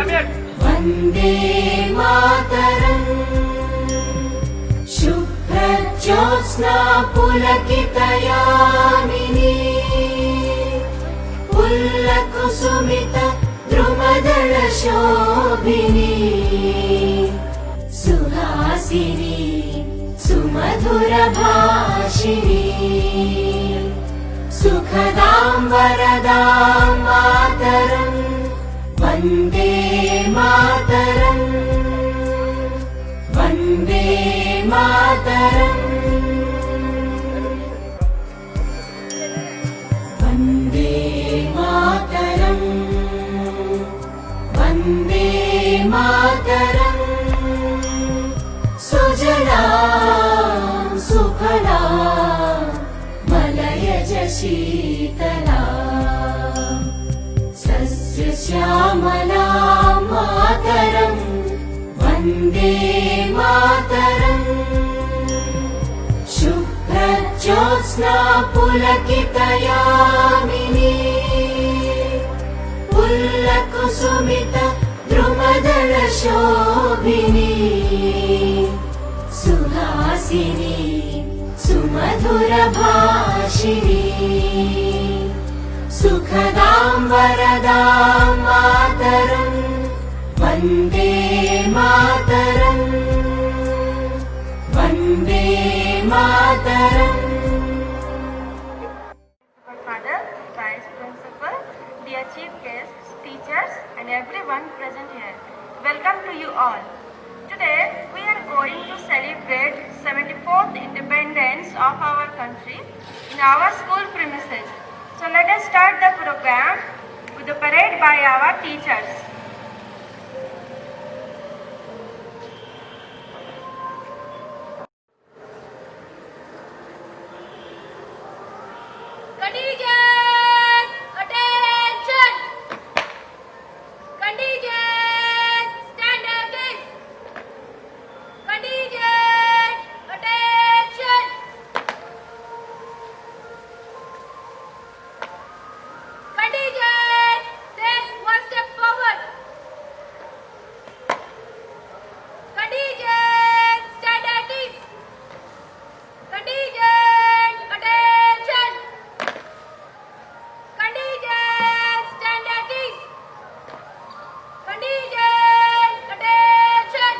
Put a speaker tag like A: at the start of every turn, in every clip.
A: वन्दे मातरम् शुभ्रज्योत्स्ना पुलकितयामिनी पुल्लकुसुमित द्रुमदलशोभिनी सुहासिनी सुमधुरभाषिणी सुखदां वरदां मातरम् वन्दे मातरम् वन्दे मातरम् वन्दे मातरम् वन्दे मातरम् सुजलां सुफलां मलयज शीतलां सस्यश्यामलां मातरम् वन्दे मातरम् शुभ्रज्योत्स्ना पुलकितयामिनी पुल्लकुसुमित द्रुमदलशोभिनी सुहासिनी सुमधुरभाषिणी सुखदां वरदां मातरम् Vande Mataram Vande Mataram.
B: Father, Vice Principal, dear Chief Guests, teachers and everyone present here, welcome to you all. Today we are going to celebrate 74th independence of our country in our school premises. So let us start the program with the parade by our teachers.
C: Contingent, attention! Contingent, stand again! Contingent, attention! Contingent, take one step forward. Contingent, stand at ease. Contingent, attention! Contingent, stand at ease. Contingent, attention.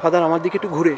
D: Father আমার দিকে একটু ঘুরে।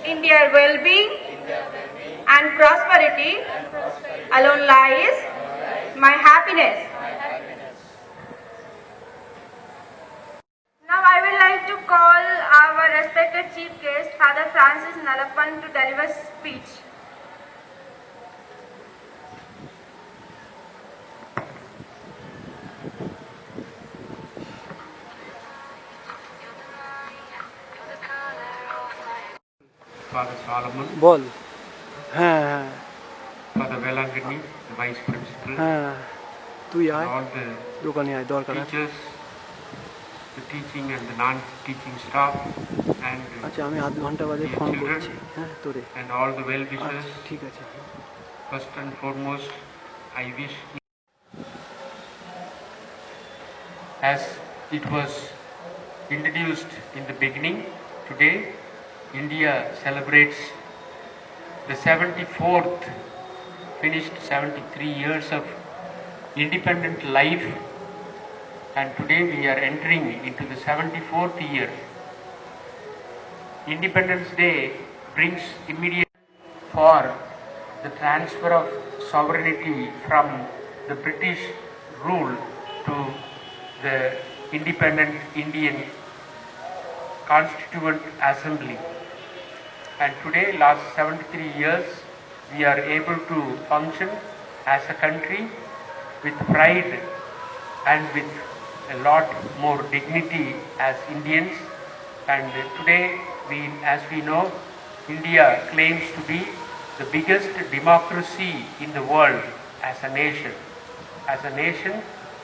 B: In their well-being and prosperity alone lies my happiness. Now I would like to call our respected chief guest, Father Francis Nalappan, to deliver speech.
E: Father Solomon,
D: বল। হ্যাঁ হ্যাঁ
E: Father Velangani, the Vice Principal,
D: হ্যাঁ তুই আয়,
E: all the
D: দোকানে আয়, দরকার আছে।
E: teachers, the teaching and the non-teaching staff, and
D: আচ্ছা আমি আধ ঘন্টা বাদে
E: the
D: ফোন
E: children,
D: করছি, হ্যাঁ তোরে।
E: and all the well-wishers.
D: আচ্ছা ঠিক আছে।
E: First and foremost, I wish, as it was introduced in the beginning, today India celebrates the 74th, finished 73 years of independent life, and today we are entering into the 74th year. Independence Day brings immediate for the transfer of sovereignty from the British rule to the independent Indian Constituent Assembly. And today, last 73 years, we are able to function as a country with pride and with a lot more dignity as Indians. And today, as we know, India claims to be the biggest democracy in the world as a nation. As a nation,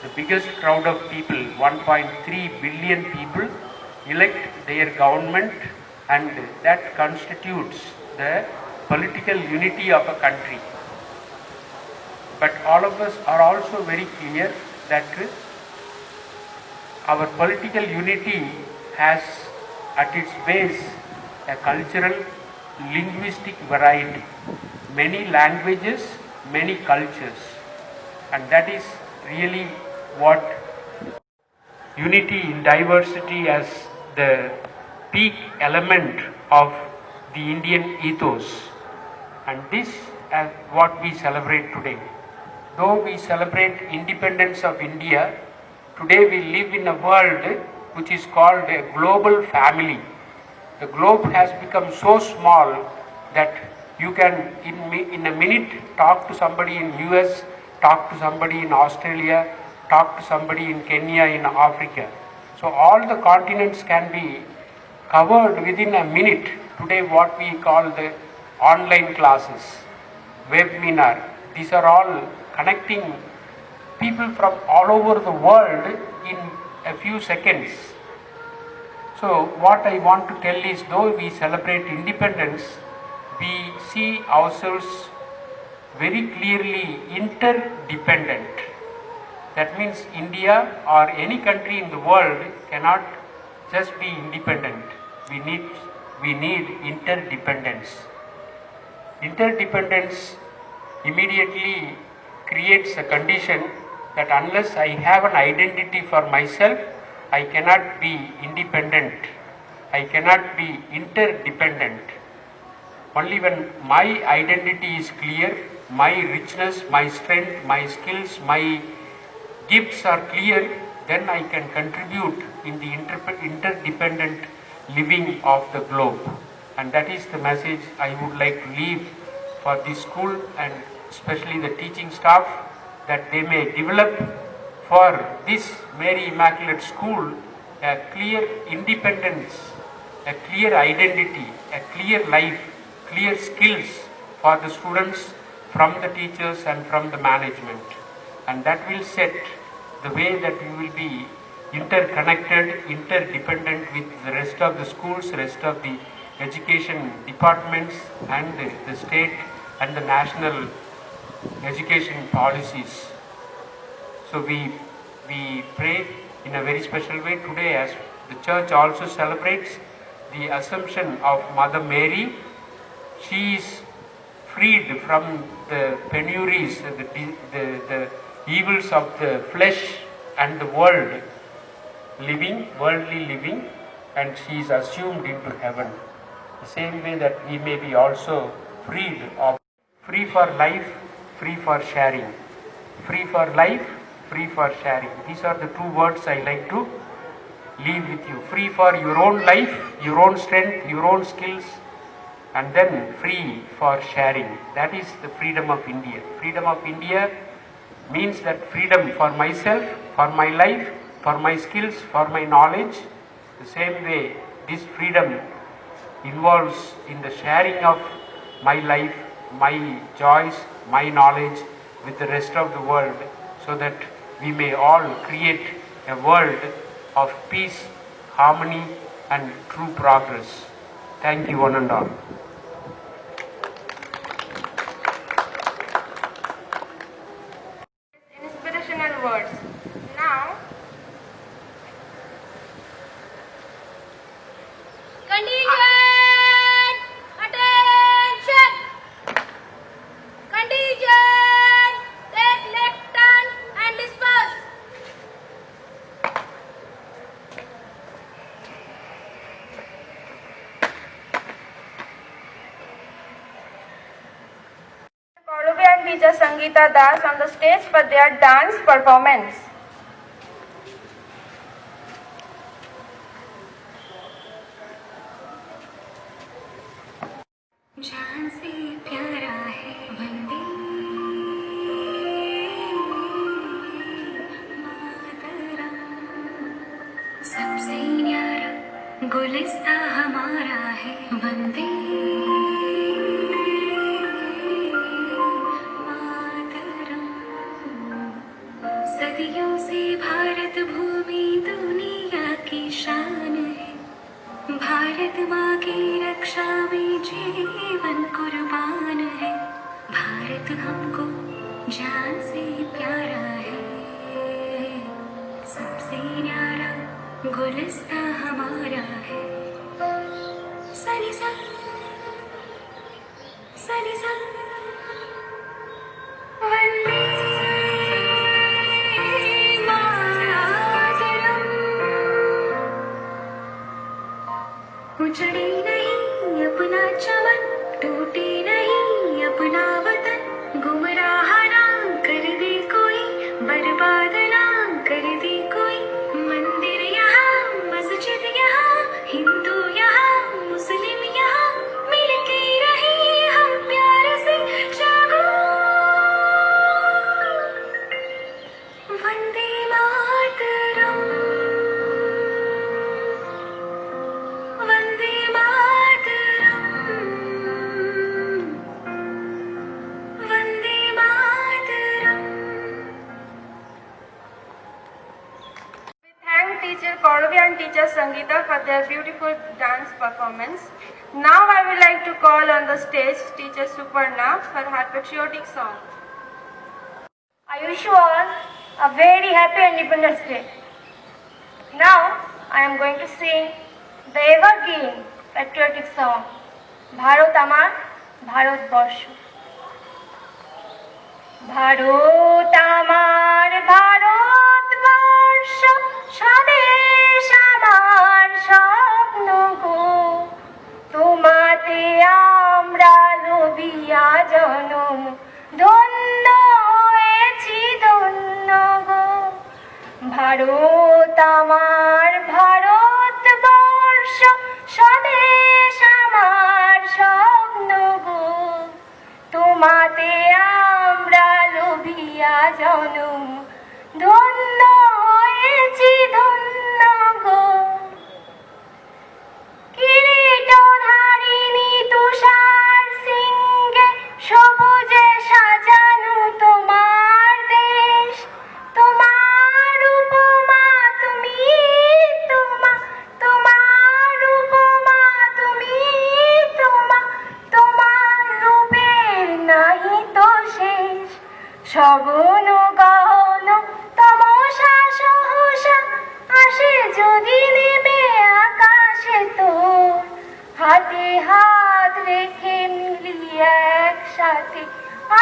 E: the biggest crowd of people, 1.3 billion people, elect their government, and that constitutes the political unity of a country. But all of us are also very clear that our political unity has at its base a cultural, linguistic variety, many languages, many cultures, and that is really what unity in diversity as the peak element of the Indian ethos, and this is what we celebrate today. Though we celebrate independence of India, today we live in a world which is called a global family. The globe has become so small that you can in a minute talk to somebody in US, talk to somebody in Australia, talk to somebody in Kenya, in Africa. So all the continents can be covered within a minute. Today what we call the online classes, webinar, these are all connecting people from all over the world in a few seconds. So what I want to tell is, though we celebrate independence, we see ourselves very clearly interdependent. That means India or any country in the world cannot just be independent. We need interdependence. Interdependence immediately creates a condition that unless I have an identity for myself, I cannot be independent. I cannot be interdependent. Only when my identity is clear, my richness, my strength, my skills, my gifts are clear, then I can contribute in the interdependent living of the globe. And that is the message I would like to leave for this school and especially the teaching staff, that they may develop for this Mary Immaculate School a clear independence, a clear identity, a clear life, clear skills for the students from the teachers and from the management. And that will set the way that we will be interconnected, interdependent with the rest of the schools, rest of the education departments and the state and the national education policies. So we pray in a very special way today, as the church also celebrates the Assumption of Mother Mary. She is freed from the penuries, the evils of the flesh and the worldly living, and she is assumed into heaven. the same way that we may be also free for life, free for sharing. Free for life, free for sharing. These are the two words I like to leave with you. Free for your own life, your own strength, your own skills, and then free for sharing. That is the freedom of India. Freedom of India means that freedom for myself, for my life, for my skills, for my knowledge. The same way, this freedom involves in the sharing of my life, my joys, my knowledge with the rest of the world, so that we may all create a world of peace, harmony, and true progress. Thank you, one and all.
B: Inspirational words. Now,
C: Contingent! Attention! Contingent! Take left turn and disperse.
B: Choreographer and teacher Sangeeta Das on the stage for their dance performance.
A: जान से प्यारा है वंदे मातरम, सबसे न्यारा गुलिस्ता हमारा है वंदे मातरम। सदियों से भारत भूमि दुनिया की शान है, भारत माँ की रक्षा में जीवन कुर्बान है। भारत हमको जान से प्यारा है, सबसे न्यारा गुलिस्ता हमारा है। सनी सा वंदे मातरम। उजड़े नहीं अपना चमन, टूटे नहीं अपना वतन, गुमराह ना कर दे कोई, बर्बाद ना कर दे कोई। मंदिर यहाँ, मस्जिद यहाँ, हिंदू यहाँ, मुस्लिम यहाँ, मिलके रहे हम प्यार से जागो। Vande Mataram, Vande Mataram, Vande Mataram.
B: We thank teacher Kauravi and teacher Sangeeta for their beautiful dance performance. Now I would like to call on the stage teacher Suparna for her patriotic song.
F: I wish you all a very happy Independence Day. Now I am going to sing the evergreen patriotic song, Bharat Amar, Bharat Borsho. Bharat আমার ভারত বর্ষ, স্বদেশ আমার স্বপ্ন গো, তোমাতে আমরা লোভিয়া জনম, ধন্য হয়েছি ধন্য গো। ভারত আমার ভারত বর্ষ, স্বদেশ আমার স্বপ্ন গো, তোমাতে আমরা লোভিয়া জনম, ধন্য হয়েছি ধন্য গো। কিরীটধারিণী তুষার সিংহে সবুজে সাজানো তোমার দেশ, তোমার উপমা তুমি, তোমার উপমা তুমি, তোমার রূপের নাহি তো শেষ। সগুণ গহন তমসা সহসা আসে যদি নেমে আকাশে তোর, হাতে হাত রেখে মিলি একসাথে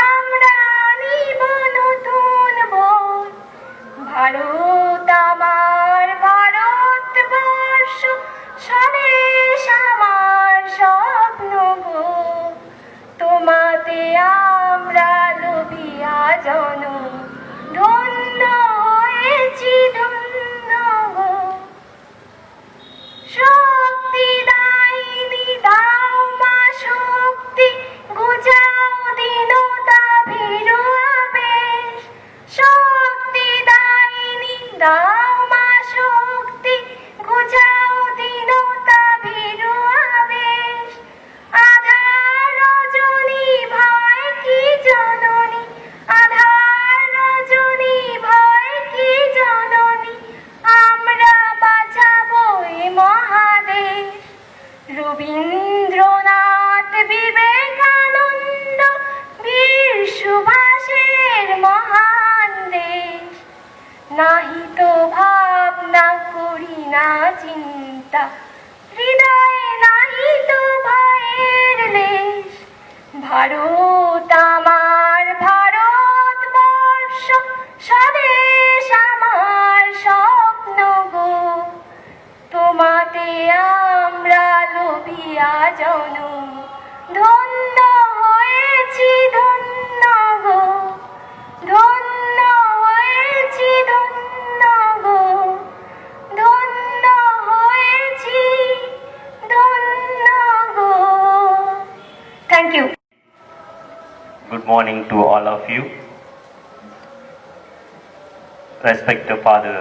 F: আমরা নিব নতুন বই। ভারত আমার ভারত বর্ষ, স্বদেশ আমার গো, তোমাতে আমরা লোভিয়া জনম, ধন্য হয়েছি ধন্য গো। শক্তি দায়িনী দাও মা শক্তি, গুজাও দীনতা ভীরু আবেশ। শক্তি দায়িনী দাও মা শক্তি, গুজাও দীনতা ভীরু আবেশ। আধার রজনী ভয় কি জননী, আধার রজনী ভয় কি জননী, আমরা বাঁচাবো এ মহাদেশ। রবীন্দ্রনাথ বিবেকানন্দ বীর সুভাষের মহান দেশ। নাহি তো ভাবনা করি না চিন্তা, হৃদয়ে নাহি তো ভয়ের লেশ। ভারত আমার ভারতবর্ষ, স্বদেশ আমার স্বপ্ন গো, তোমাতে আমরা লোভিয়া জনম, ধন্য হয়েছি ধন্য গো, ধন্য হয়েছি ধন্য গো, ধন্য হয়েছি ধন্য গো। Thank you.
G: Good morning to all of you. Respected Father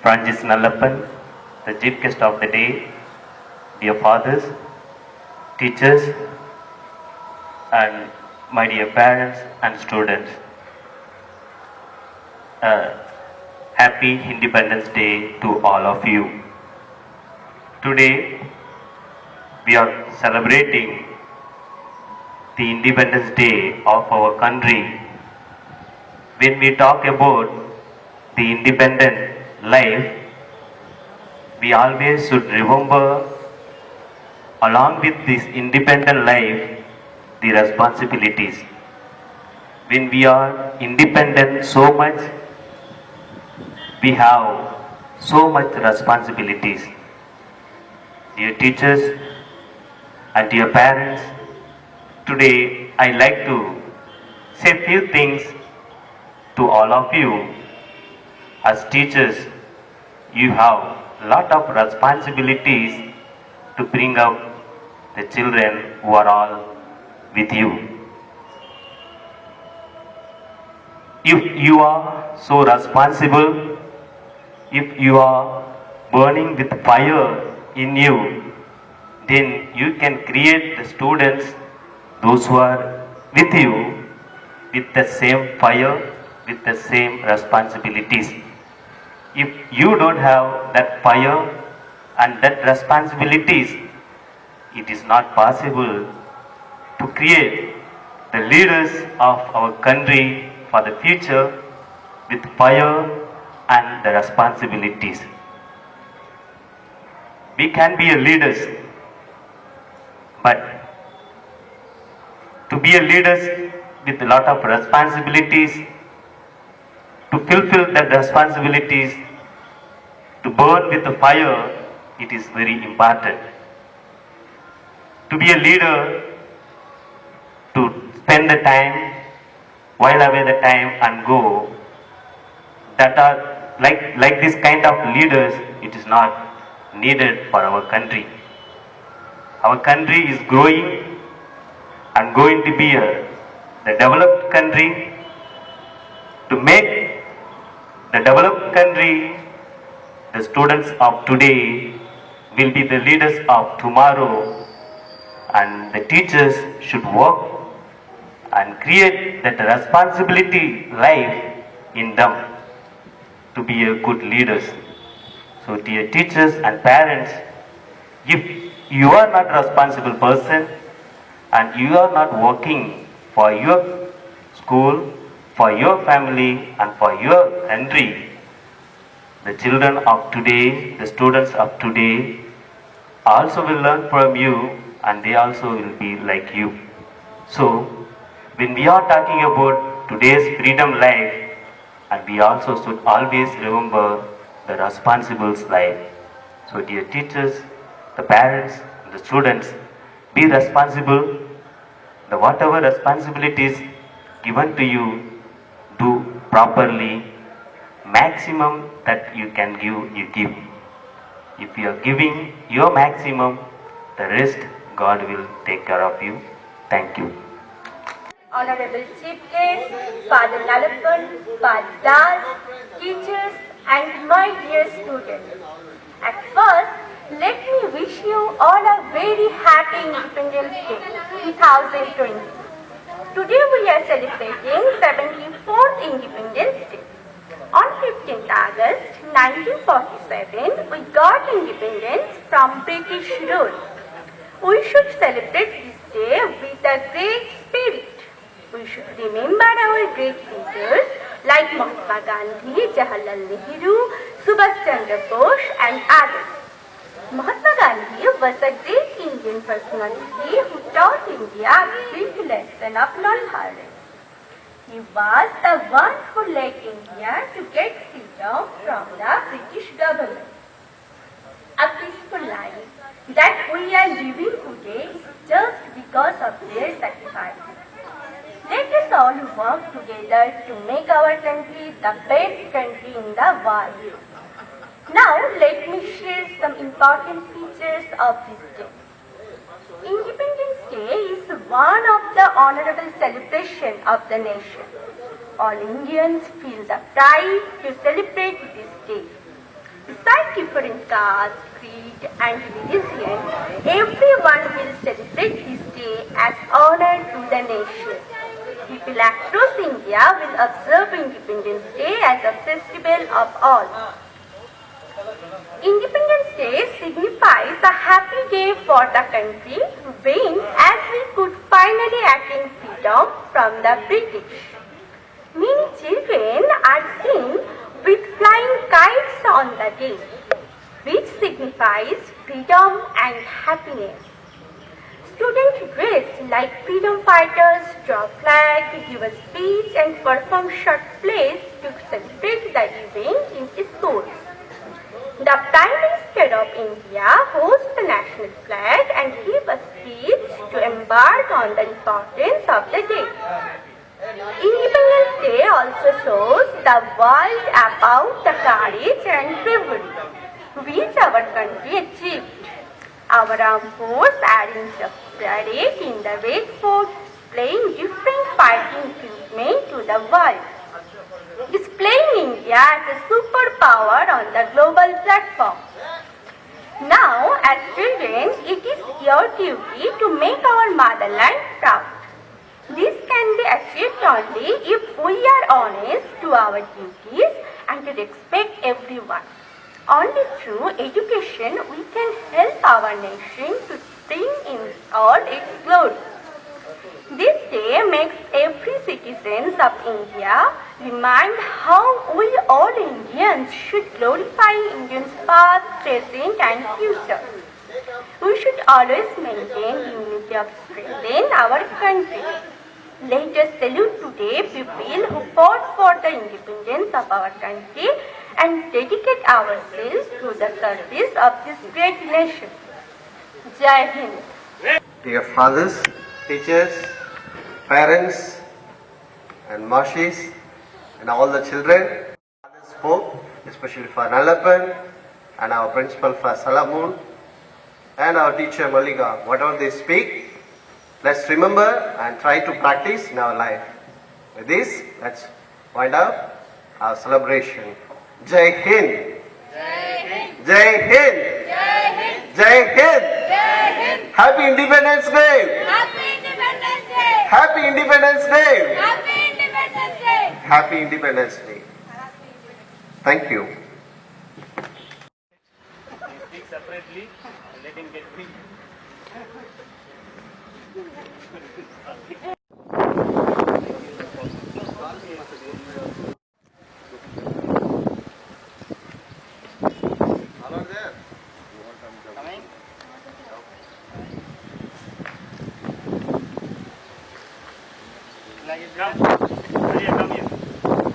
G: Francis Nallappan, the chief guest of the day, dear fathers, teachers, and my dear parents and students. Happy Independence Day to all of you. Today we are celebrating the Independence Day of our country. When we talk about the independent life, we always should remember, along with this independent life, the responsibilities. When we are independent so much, we have so much responsibilities. Dear teachers and dear parents, today I like to say few things to all of you. As teachers, you have a lot of responsibilities to bring up the children who are all with you. If you are so responsible, if you are burning with fire in you, then you can create the students, those who are with you, with the same fire, with the same responsibilities. If you don't have that fire and that responsibilities, it is not possible to create the leaders of our country for the future with fire and the responsibilities. We can be a leaders, but to be a leaders with a lot of responsibilities, to fulfill that responsibilities, to burn with the fire, it is very important. To be a leader, to spend the time, while away the time and go, that are like this kind of leaders, it is not needed for our country. Our country is growing and going to be the developed country. To make the developed country, the students of today will be the leaders of tomorrow, and the teachers should work and create that responsibility life in them to be a good leaders. So dear teachers and parents, if you are not a responsible person and you are not working for your school, for your family and for your country, the children of today, the students of today also will learn from you, and they also will be like you. So when we are talking about today's freedom life, and we also should always remember the responsible life. So dear teachers, the parents, the students, Be responsible. The whatever responsibilities given to you, do properly. Maximum that you can give, you give. If you are giving your maximum, the rest God will take care of you. Thank you.
F: Honorable Chief Guest, Father Nalappan, Father Das, teachers and my dear students. At first, let me wish you all a very happy Independence Day 2020. Today we are celebrating 74th Independence Day. On 15th August 1947, we got independence from British rule. We should celebrate this day with a great spirit. We should remember our great leaders like Mahatma Gandhi, Jawaharlal Nehru, Subhash Chandra Bose and others. Mahatma Gandhi was a great Indian personality who taught India a big lesson of non-violence. He was the one who led India to get freedom from the British government. A peaceful life that we are living today is just because of their sacrifice. Let us all work together to make our country the best country in the world. Now let me share some important features of this day. Independence Day is one of the honorable celebration of the nation. All Indians feel the pride to celebrate this day. Besides different caste, creed and religion, everyone will celebrate this day as honor to the nation. People across India will observe Independence Day as a festival of all. Independence Day signifies a happy day for the country when as we could finally attain freedom from the British. Many children are seen with flying kites on the day, which signifies freedom and happiness. Students dressed like freedom fighters draw flags, give a speech and perform short plays to celebrate the event in schools. The Prime Minister of India hosts the national flag and gives a speech to embark on the importance of the day. Independence Day also shows the world about the courage and bravery which our country achieved. Our armed forces arranged a parade in the Red Fort, displaying different fighting equipment to the world, displaying India as a superpower on the global platform. Now, as children, it is your duty to make our motherland proud. This can be achieved only if we are honest to our duties and to respect everyone. Only through education we can help our nation to spring in all its glory. This day makes every citizen of India remind how we all Indians should glorify Indians' past, present and future. We should always maintain unity of spirit in our country. Let us salute today people who fought for the independence of our country and dedicate ourselves to the service of this great nation. Jai Hind.
H: Dear fathers, teachers, parents and mashis and all the children, fathers spoke, especially for Nalappan and our principal for Salamoon and our teacher Malika. Whatever they speak, let's remember and try to practice in our life. With this, let's wind up our celebration. Jai Hind! Jai Hind! Jai Hind! Jai Hind! Jai Hind! Jai Hind! Happy Independence Day!
C: Happy Independence Day!
H: Happy Independence Day!
C: Happy Independence Day!
H: Happy Independence Day! Thank you.
G: Speak separately and let him get free.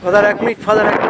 D: Father, 1 minute, Father, 1 minute.